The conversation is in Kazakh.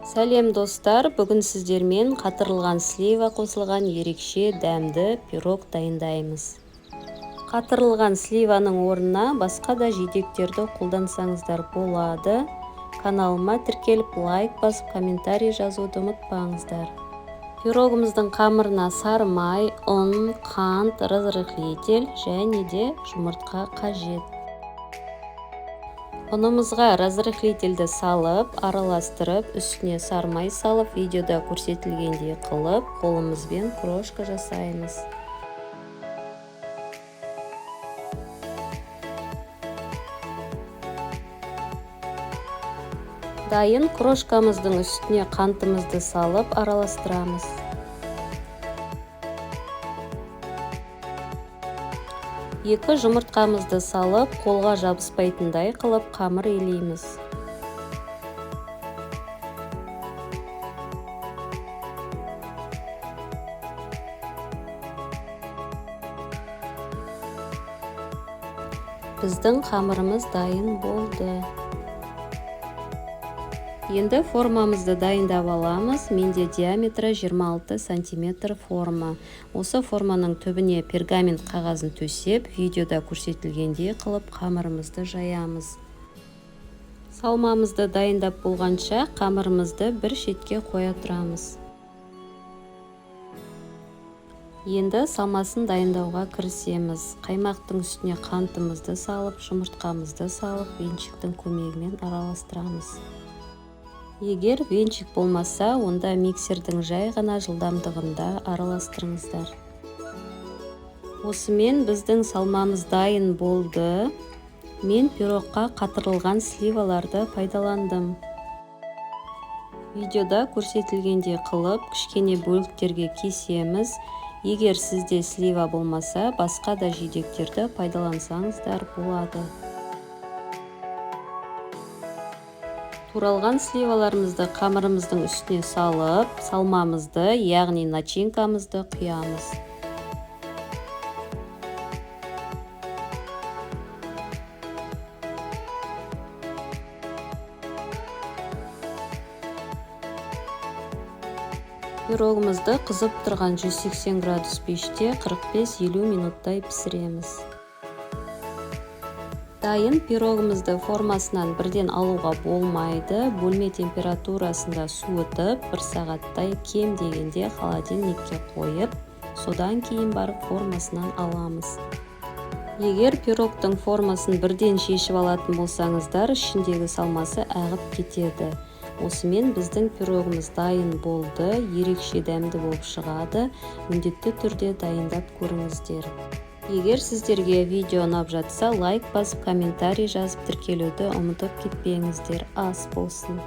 Сәлем достар, бүгін сіздермен қатырылған слива қосылған ерекше дәмді пирог дайындаймыз. Қатырылған сливаның орнына басқа да жидектерді қолдансаңыздар болады. Каналыма тіркеліп лайк басып комментарий жазуды ұмытпаңыздар. Пирогымыздың қамырына сары май, ұн, қант, разрыхлитель және де жұмыртқа қажет. Ұнымызға разрыхлительді салып, араластырып, үстіне сары май салып, видеода көрсетілгендей қылып, қолымызбен крошка жасаймыз. Дайын крошкамыздың үстіне қантымызды салып, араластырамыз. Екі жұмыртқамызды салып, қолға жабыспайтындай қылып қамыр илейміз. Біздің қамырымыз дайын болды. Енді формамызды дайындап аламыз. Менде диаметрі 26 см форма. Осы форманың түбіне пергамент қағазын төсеп, видеода көрсетілгендей қылып қамырымызды жаямыз. Салмамызды дайындап болғанша қамырымызды бір шетке қоя тұрамыз. Енді салмасын дайындауға кірісеміз. Қаймақтың үстіне қантымызды салып, жұмыртқамызды салып, венчиктің көмегімен араластырамыз. Егер венчик болмаса, онда миксердің жай ғана жылдамдығында араластырыңыздар. Осымен біздің салмамыз дайын болды. Мен пирогқа қатырылған сливаларды пайдаландым. Видеода көрсетілгендей қылып, кішкене бөліктерге кесеміз. Егер сізде слива болмаса, басқа да жидектерді пайдалансаңыздар болады. Туралған сливаларымызды қамырымыздың үстіне салып, салмамызды, яғни начинкамызды құямыз. Пирогымызды қызып тұрған 180 градус пеште 45-50 минуттай пісіреміз. Дайын пирогымызды формасынан бірден алуға болмайды. Бөлме температурасында суытып, 1 сағаттай кем дегенде холодильникке қойып, содан кейін барып формасынан аламыз. Егер пирогтың формасын бірден шешіп алатын болсаңыздар, ішіндегі салмасы ағып кетеді. Осымен біздің пирогымыз дайын болды, ерекше дәмді болып шығады. Міндетті түрде дайындап көріңіздер. Егер сіздерге видео ұнап жатса, лайк басып, комментарий жазып, тіркелуді ұмытып кетпеңіздер. Ас болсын!